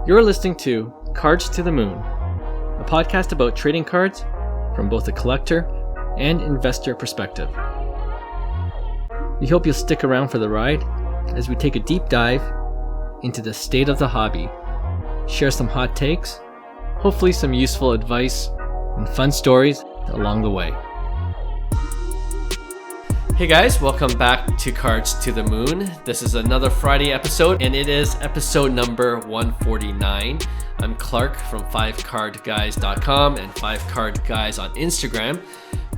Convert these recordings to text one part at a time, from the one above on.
You're listening to Cards to the Moon, a podcast about trading cards from both a collector and investor perspective. We hope you'll stick around for the ride as we take a deep dive into the state of the hobby, share some hot takes, hopefully some useful advice, and fun stories along the way. Hey guys, welcome back to Cards to the Moon. This is another Friday episode, and it is episode number 149. I'm Clark from 5cardguys.com and 5cardguys on Instagram.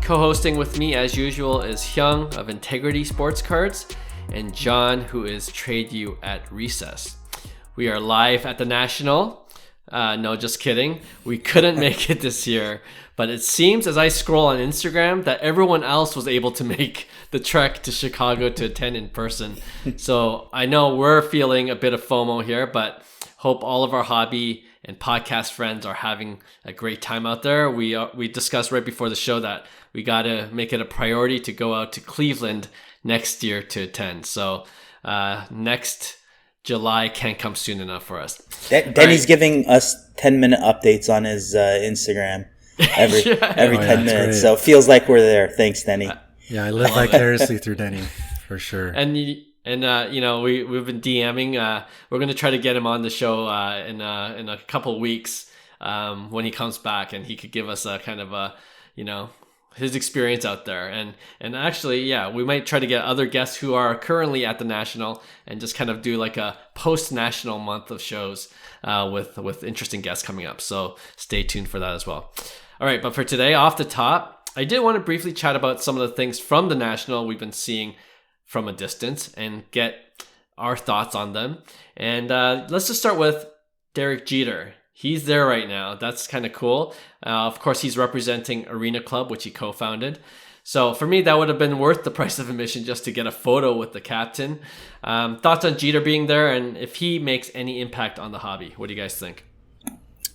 Co-hosting with me as usual is Hyung of Integrity Sports Cards and John, who is Trade You at Recess. We are live at the National. No, just kidding. We couldn't make it this year, but it seems as I scroll on Instagram that everyone else was able to make the trek to Chicago to attend in person. So I know we're feeling a bit of FOMO here, but hope all of our hobby and podcast friends are having a great time out there. We discussed right before the show that we got to make it a priority to go out to Cleveland next year to attend. So next July can't come soon enough for us. Denny's giving us 10-minute updates on his Instagram every 10 minutes. So it feels like we're there. Thanks, Denny. Yeah, I live vicariously through Denny for sure. And we've been DMing. We're going to try to get him on the show in a couple of weeks when he comes back, and he could give us a kind of his experience out there. And actually, yeah, we might try to get other guests who are currently at the National and just kind of do like a post-National month of shows with interesting guests coming up. So stay tuned for that as well. All right, but for today, off the top, I did want to briefly chat about some of the things from the National we've been seeing from a distance and get our thoughts on them. And let's just start with Derek Jeter. He's there right now. That's kind of cool. Of course, he's representing Arena Club, which he co-founded. So for me, that would have been worth the price of admission just to get a photo with the captain. Thoughts on Jeter being there and if he makes any impact on the hobby? What do you guys think?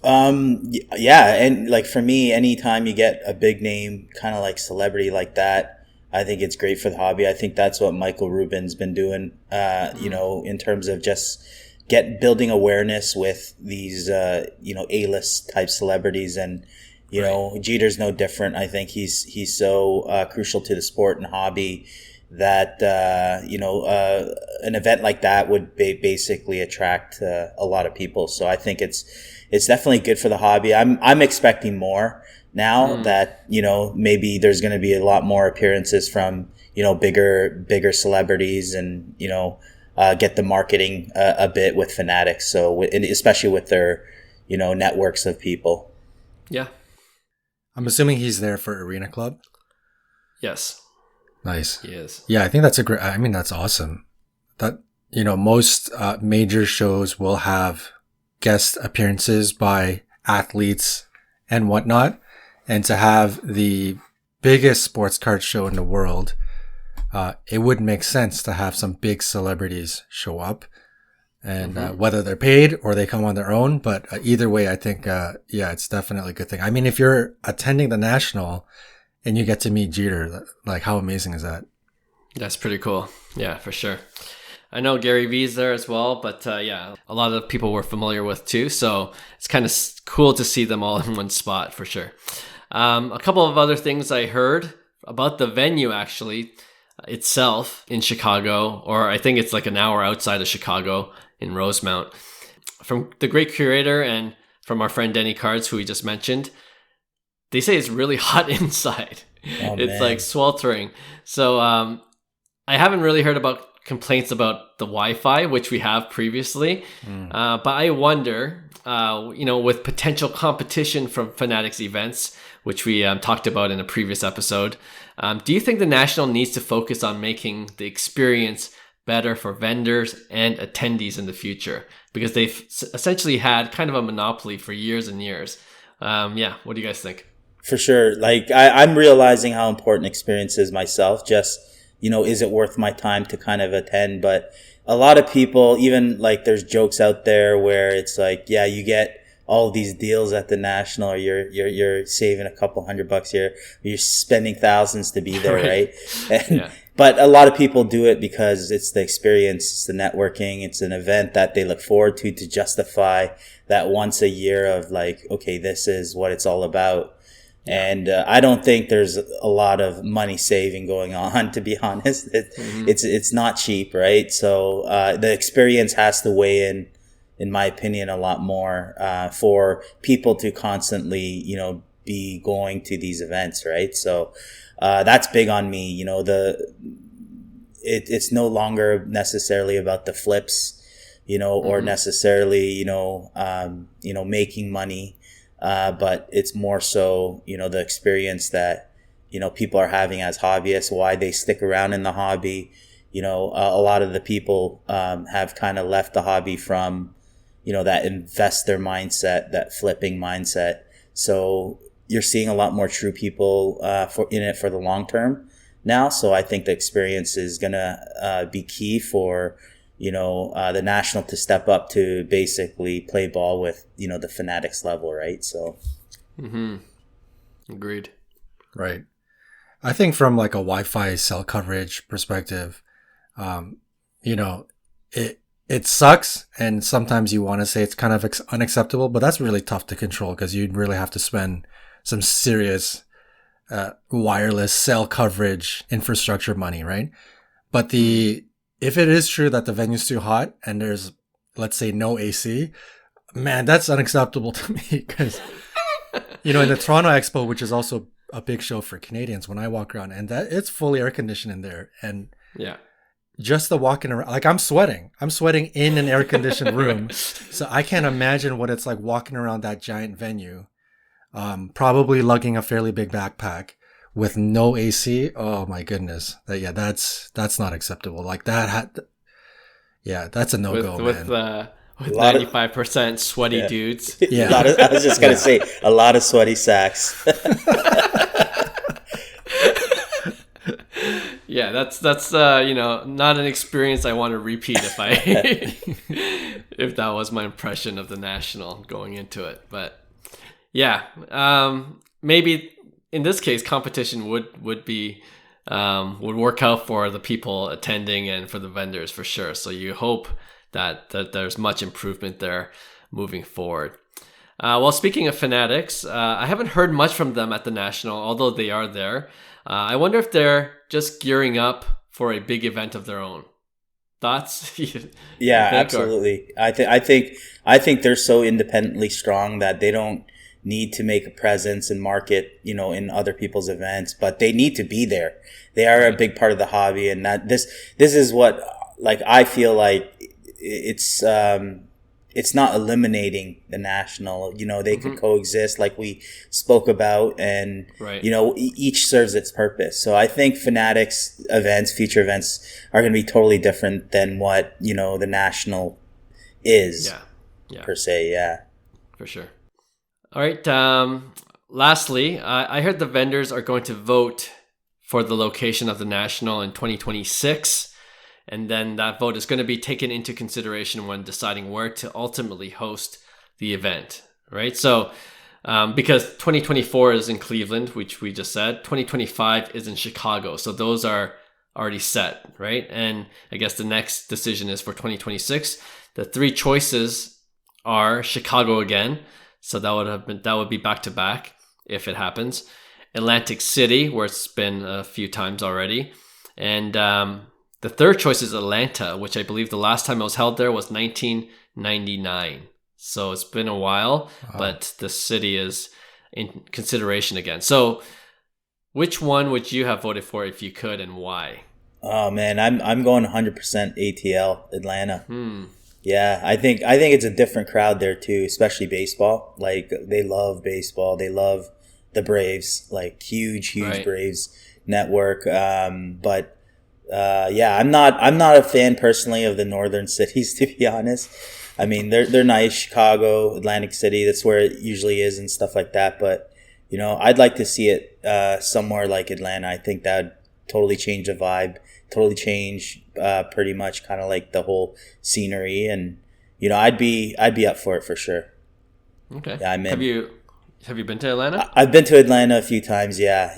Yeah, and like for me, anytime you get a big name, kind of like celebrity like that, I think it's great for the hobby. I think that's what Michael Rubin's been doing, in terms of just building awareness with these, A-list type celebrities. And, Jeter's no different. I think he's so crucial to the sport and hobby that, an event like that would basically attract a lot of people. So I think it's definitely good for the hobby. I'm expecting more now that, maybe there's going to be a lot more appearances from, bigger celebrities and, get the marketing a bit with Fanatics. So especially with their, networks of people. Yeah. I'm assuming he's there for Arena Club. Yes. Nice. He is. Yeah, I think that's awesome. That, most major shows will have guest appearances by athletes and whatnot. And to have the biggest sports card show in the world, it would make sense to have some big celebrities show up. And whether they're paid or they come on their own. But either way, I think, it's definitely a good thing. I mean, if you're attending the National and you get to meet Jeter, like how amazing is that? That's pretty cool. Yeah, for sure. I know Gary Vee's there as well, but a lot of people we're familiar with too. So it's kind of cool to see them all in one spot for sure. A couple of other things I heard about the venue actually itself in Chicago, or I think it's like an hour outside of Chicago in Rosemount. From the great curator and from our friend Denny Cards, who we just mentioned, they say it's really hot inside. It's like sweltering. So I haven't really heard about complaints about the Wi-Fi, which we have previously. But I wonder, with potential competition from Fanatics events, which we talked about in a previous episode, do you think the National needs to focus on making the experience better for vendors and attendees in the future? Because they've essentially had kind of a monopoly for years and years. What do you guys think? For sure. Like I'm realizing how important experience is myself. Just, is it worth my time to kind of attend? But a lot of people, even like there's jokes out there where it's like, yeah, you get all these deals at the National, or you're saving a couple $100 here, you're spending thousands to be there, right? And but a lot of people do it because it's the experience, it's the networking, it's an event that they look forward to justify that once a year of like, okay, this is what it's all about. And I don't think there's a lot of money saving going on, to be honest. It's not cheap, right? So the experience has to weigh in my opinion, a lot more for people to constantly, you know, be going to these events, right? So that's big on me. You know, it's no longer necessarily about the flips, you know, or necessarily, making money. But it's more so, you know, the experience that, you know, people are having as hobbyists, why they stick around in the hobby. You know, a lot of the people have kind of left the hobby from, you know, that investor mindset, that flipping mindset. So you're seeing a lot more true people in it for the long term now. So I think the experience is going to be key for, you know, the National to step up to basically play ball with, you know, the Fanatics level, right? So. Agreed. Right. I think from like a Wi-Fi cell coverage perspective, you know, it sucks, and sometimes you want to say it's kind of unacceptable, but that's really tough to control because you'd really have to spend some serious wireless cell coverage infrastructure money, right? But if it is true that the venue's too hot and there's, let's say, no AC, man, that's unacceptable to me because, you know, in the Toronto Expo, which is also a big show for Canadians, when I walk around, and that it's fully air conditioned in there, and just the walking around, like I'm sweating in an air conditioned room. So I can't imagine what it's like walking around that giant venue, probably lugging a fairly big backpack with no AC. Oh my goodness. That's not acceptable. Like that that's a no-go, man. With 95% sweaty dudes. Yeah. I was just going to say a lot of sweaty sacks. Yeah, that's you know, not an experience I want to repeat if that was my impression of the National going into it. But yeah, maybe in this case, competition would work out for the people attending and for the vendors for sure. So you hope that there's much improvement there moving forward. Well, speaking of Fanatics, I haven't heard much from them at the National, although they are there. I wonder if they're just gearing up for a big event of their own. Thoughts? Yeah, absolutely. I think they're so independently strong that they don't need to make a presence and market, you know, in other people's events, but they need to be there. They are a big part of the hobby, and that this is what, like, I feel like it's not eliminating the National. You know, they could coexist like we spoke about, and you know, each serves its purpose. So I think Fanatics events, future events, are going to be totally different than what, you know, the National is per se. Yeah, for sure. All right. Lastly, I heard the vendors are going to vote for the location of the National in 2026. And then that vote is going to be taken into consideration when deciding where to ultimately host the event, right? So because 2024 is in Cleveland, which we just said, 2025 is in Chicago. So those are already set, right? And I guess the next decision is for 2026. The three choices are Chicago again. So that would be back to back if it happens. Atlantic City, where it's been a few times already. And the third choice is Atlanta, which I believe the last time it was held there was 1999. So it's been a while, but the city is in consideration again. So which one would you have voted for if you could, and why? Oh man, I'm going 100% ATL, Atlanta. Yeah, I think it's a different crowd there too, especially baseball. Like, they love baseball. They love the Braves, like huge Braves network. But I'm not a fan personally of the northern cities, to be honest. I mean, they're nice, Chicago, Atlantic City, that's where it usually is and stuff like that. But, you know, I'd like to see it somewhere like Atlanta. I think that'd totally change the vibe, totally change pretty much kind of like the whole scenery, and, you know, I'd be up for it for sure. Okay. Yeah, I'm in. Have you been to Atlanta? I've been to Atlanta a few times. Yeah.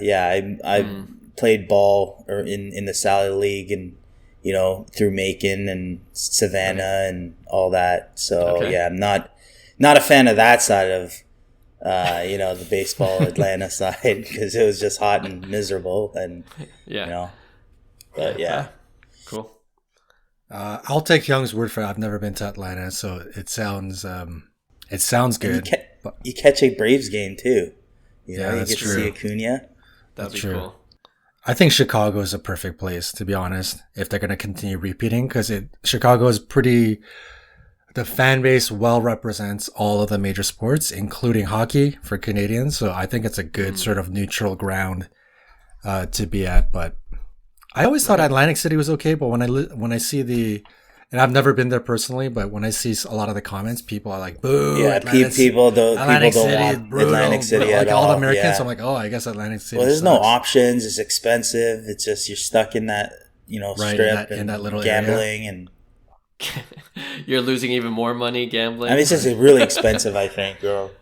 I've played ball or in the Sally League and, through Macon and Savannah and all that. So yeah, I'm not a fan of that side of, the baseball Atlanta side because it was just hot and miserable and, but yeah. Cool. I'll take Hyung's word for it. I've never been to Atlanta, so it sounds good. You catch a Braves game too. You get true. to see Acuna. That'd be true. Cool. I think Chicago is a perfect place, to be honest, if they're going to continue repeating, because Chicago is the fan base well represents all of the major sports, including hockey for Canadians. So I think it's a good sort of neutral ground to be at. But I always thought Atlantic City was okay, but when I see and I've never been there personally, but when I see a lot of the comments, people are like, "Boo!" Yeah, people don't want Atlantic City at all. All the Americans, yeah. So I'm like, "Oh, I guess Atlantic City." Well, there's no options. It's expensive. It's just you're stuck in that, strip in that little gambling area. And you're losing even more money gambling. I mean, it's just really expensive. I think, girl.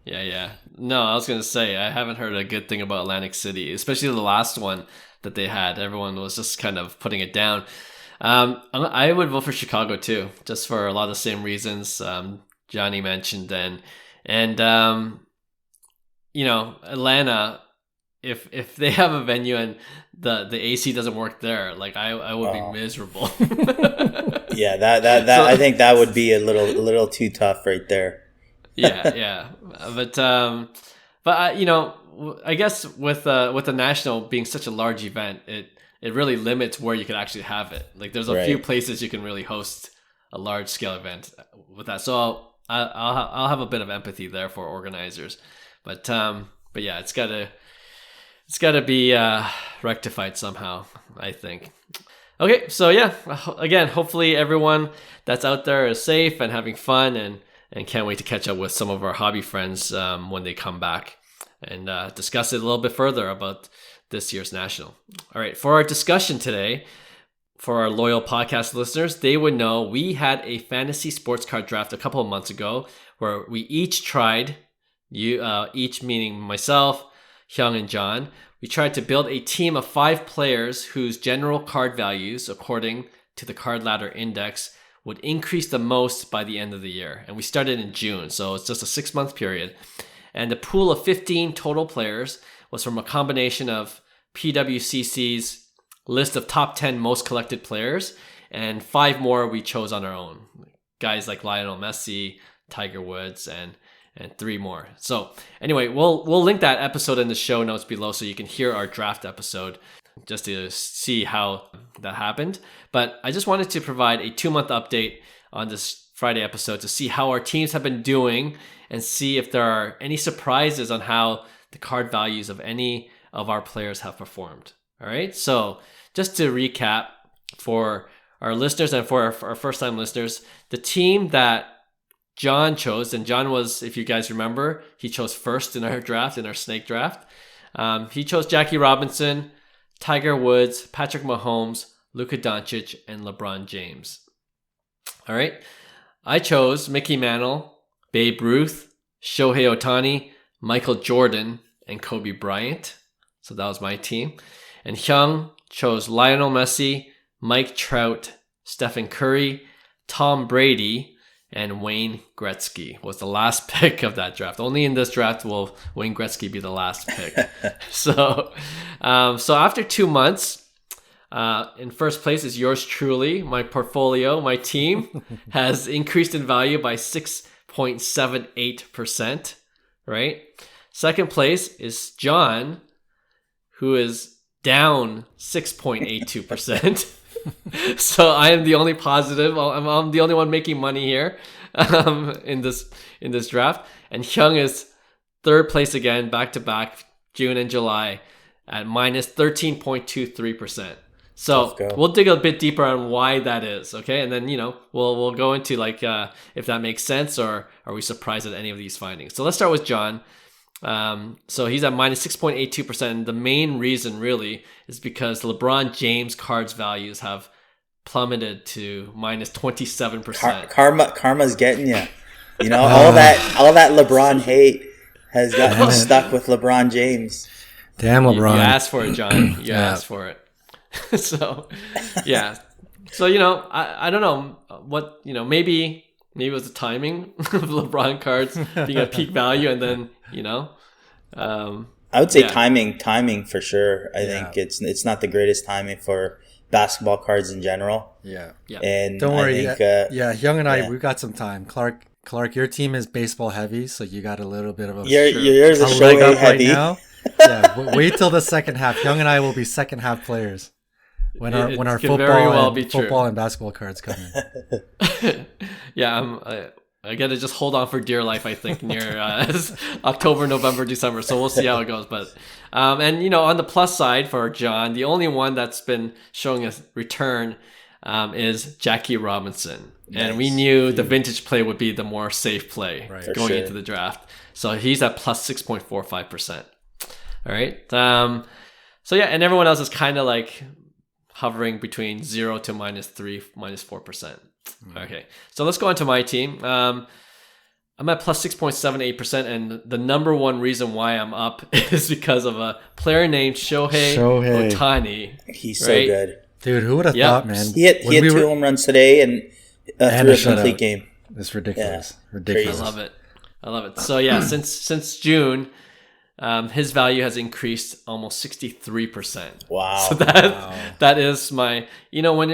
Yeah. No, I was gonna say I haven't heard a good thing about Atlantic City, especially the last one that they had. Everyone was just kind of putting it down. I would vote for Chicago too, just for a lot of the same reasons Johnny mentioned. And Atlanta, if they have a venue and the AC doesn't work there, like I would be miserable. Yeah, that I think that would be a little too tough right there. yeah. But I guess with the national being such a large event, it really limits where you can actually have it. Like there's a few places you can really host a large scale event with that. So I'll have a bit of empathy there for organizers, but yeah, it's gotta be rectified somehow, I think. Okay, so yeah, again, hopefully everyone that's out there is safe and having fun, and can't wait to catch up with some of our hobby friends when they come back and discuss it a little bit further about this year's national. All right, for our discussion today, for our loyal podcast listeners, they would know we had a fantasy sports card draft a couple of months ago where we each tried, each meaning myself, Hyung, and John, we tried to build a team of 5 players whose general card values, according to the CardLadder index, would increase the most by the end of the year. And we started in June, so it's just a 6-month period. And the pool of 15 total players was from a combination of PWCC's list of top 10 most collected players and 5 more we chose on our own. Guys like Lionel Messi, Tiger Woods, and 3 more. So anyway, we'll link that episode in the show notes below so you can hear our draft episode just to see how that happened. But I just wanted to provide a 2-month update on this Friday episode to see how our teams have been doing and see if there are any surprises on how the card values of any of our players have performed. All right. So just to recap for our listeners and for our first time listeners, the team that John chose, and John was, if you guys remember, he chose first in our draft, in our snake draft. He chose Jackie Robinson, Tiger Woods, Patrick Mahomes, Luka Doncic, and LeBron James. All right. I chose Mickey Mantle, Babe Ruth, Shohei Ohtani, Michael Jordan, and Kobe Bryant. So that was my team. And Hyung chose Lionel Messi, Mike Trout, Stephen Curry, Tom Brady, and Wayne Gretzky was the last pick of that draft. Only in this draft will Wayne Gretzky be the last pick. So after 2 months, in first place is yours truly. My portfolio, my team has increased in value by 6.78%, right? Second place is John, who is down 6.82%. So I am the only positive. I'm the only one making money here in this draft. And Hyung is third place again, back to back, June and July, at minus 13.23%. So we'll dig a bit deeper on why that is, okay? And then we'll go into if that makes sense, or are we surprised at any of these findings? So let's start with John. So he's at minus 6.82%. And the main reason really is because LeBron James cards values have plummeted to minus 27%. Karma's getting you. All that LeBron hate has gotten stuck with LeBron James. Damn, LeBron. You asked for it, John. You Yeah. asked for it. So, yeah. So, you know, I don't know what, you know, maybe it was the timing of LeBron cards being at peak value, and then, you know, I would say yeah. timing for sure. I think it's not the greatest timing for basketball cards in general. Yeah. Yeah. And Don't worry. I think, Hyung and I, yeah. we've got some time. Clark, your team is baseball heavy, so you got a little bit of a yours is leg Shohei up heavy. right now. Yeah, wait till the second half. Hyung and I will be second half players when our could very well be true. football and basketball cards come in. Yeah, I got to just hold on for dear life, I think, near October, November, December. So we'll see how it goes. But and, you know, on the plus side for John, the only one that's been showing a return is Jackie Robinson. Nice. And we knew the vintage play would be the more safe play going into the draft. So he's at plus 6.45%. All right. So yeah, and everyone else is kind of like hovering between 0 to -3, -4%. Okay, so let's go into my team. I'm at plus 6.78%, and the number one reason why I'm up is because of a player named Shohei Ohtani. He's so good. Dude, who would have thought, man? He had 2 home runs today and threw a complete game. It's ridiculous. Yeah, ridiculous. I love it. So yeah, since June, his value has increased almost 63%. Wow. So that is my, you know, when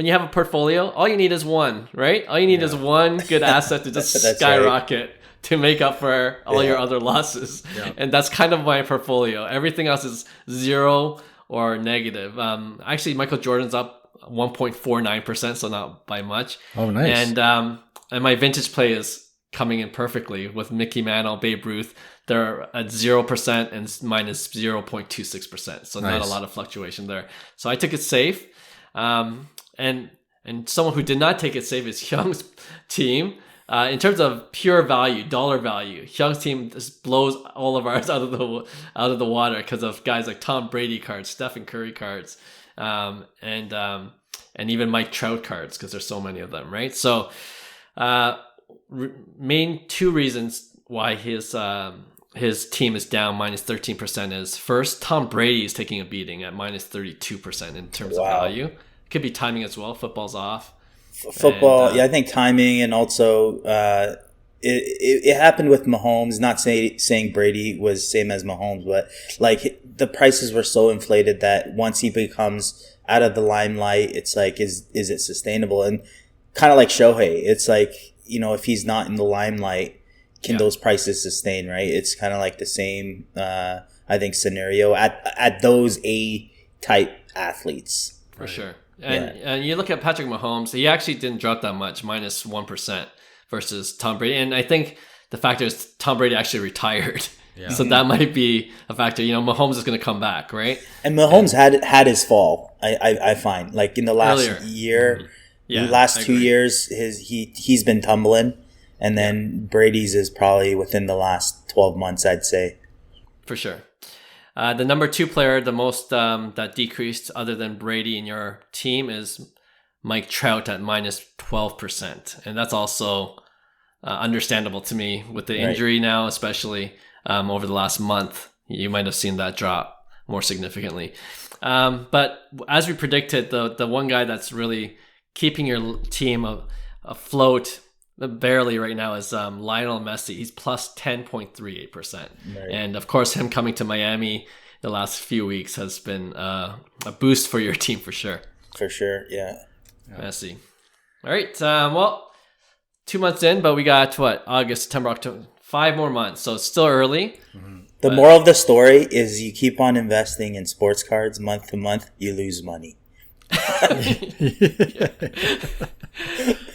you have a portfolio, all you need is one, right? All you need is one good asset to just skyrocket to make up for all your other losses. Yeah. And that's kind of my portfolio. Everything else is 0 or negative. Actually, Michael Jordan's up 1.49%, so not by much. Oh, nice. And my vintage play is coming in perfectly with Mickey Mantle, Babe Ruth. They're at 0% and mine is 0.26%. So not a lot of fluctuation there. So I took it safe. And someone who did not take it safe is Hyung's team. In terms of pure value, dollar value, Hyung's team just blows all of ours out of the water because of guys like Tom Brady cards, Stephen Curry cards, and even Mike Trout cards because there's so many of them, right? So main 2 reasons why his team is down minus 13% is first, Tom Brady is taking a beating at minus 32% in terms of value. It could be timing as well. Football's off. Football, I think timing, and also it happened with Mahomes. Not saying Brady was same as Mahomes, but like the prices were so inflated that once he becomes out of the limelight, it's like is it sustainable? And kind of like Shohei, it's like, you know, if he's not in the limelight, can those prices sustain? Right? It's kind of like the same, I think, scenario at those A type athletes for sure. And you look at Patrick Mahomes, he actually didn't drop that much, minus 1% versus Tom Brady. And I think the factor is Tom Brady actually retired. Yeah. So that might be a factor. You know, Mahomes is going to come back, right? And Mahomes had his fall, I find. Like in the last year, last 2 years, he's been tumbling. And then Brady's is probably within the last 12 months, I'd say. For sure. The number 2 player, the most that decreased other than Brady in your team is Mike Trout at minus 12%. And that's also understandable to me with the injury now, especially over the last month. You might have seen that drop more significantly. But as we predicted, the one guy that's really keeping your team afloat barely right now is Lionel Messi. He's plus 10.38%. And of course, him coming to Miami the last few weeks has been a boost for your team for sure. For sure, yeah. Messi. All right. Well, 2 months in, but we got August, September, October, 5 more months. So it's still early. Mm-hmm. The moral of the story is you keep on investing in sports cards month to month, you lose money.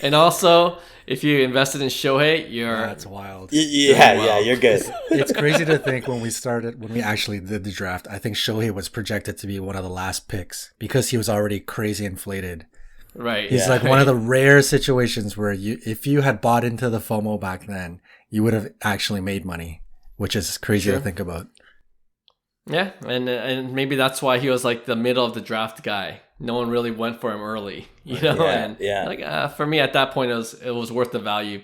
And also, if you invested in Shohei, that's wild. You're good. It's crazy to think when we actually did the draft, I think Shohei was projected to be one of the last picks because he was already crazy inflated. Right. He's like one of the rare situations where if you had bought into the FOMO back then, you would have actually made money, which is crazy to think about. Yeah, and maybe that's why he was like the middle of the draft guy. No one really went for him early, you know. Like for me at that point, it was worth the value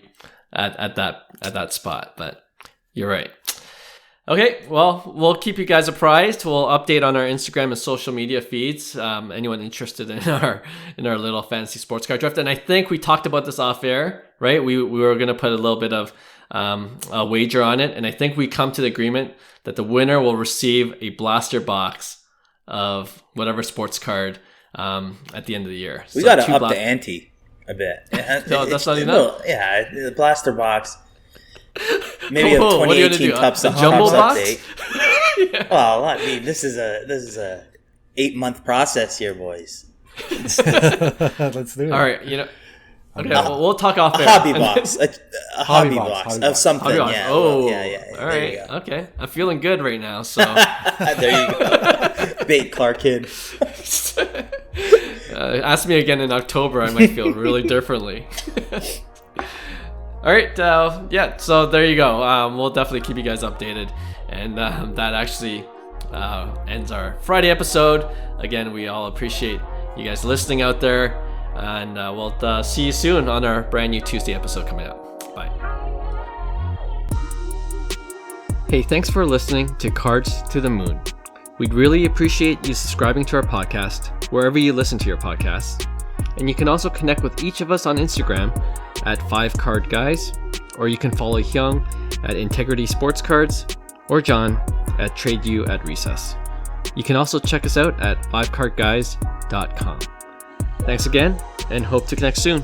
at that spot. But you're right. Okay, well, we'll keep you guys apprised. We'll update on our Instagram and social media feeds. Anyone interested in our little fantasy sports card draft, and I think we talked about this off air, right? We were gonna put a little bit of a wager on it, and I think we come to the agreement that the winner will receive a blaster box of whatever sports card at the end of the year. We got to up the ante a bit. No, that's not enough. Yeah, the blaster box. Maybe a Whoa, 2018 Cups jumbo box? update. Yeah. Well, I mean, this is a 8-month process here, boys. Let's do it. All right, okay, we'll talk off a air. hobby box, a hobby box of something. Hobby box. Yeah. Oh, yeah. All right. Okay, I'm feeling good right now. So there you go. Bait Clark Kid. Ask me again in October, I might feel really differently. All right, so there you go. We'll definitely keep you guys updated. And that actually ends our Friday episode. Again, we all appreciate you guys listening out there. And we'll see you soon on our brand new Tuesday episode coming out. Bye. Hey, thanks for listening to Cards to the Moon. We'd really appreciate you subscribing to our podcast wherever you listen to your podcasts. And you can also connect with each of us on Instagram at 5cardguys, or you can follow Hyung at Integrity Sports Cards, or John at TradeU at Recess. You can also check us out at 5cardguys.com. Thanks again, and hope to connect soon.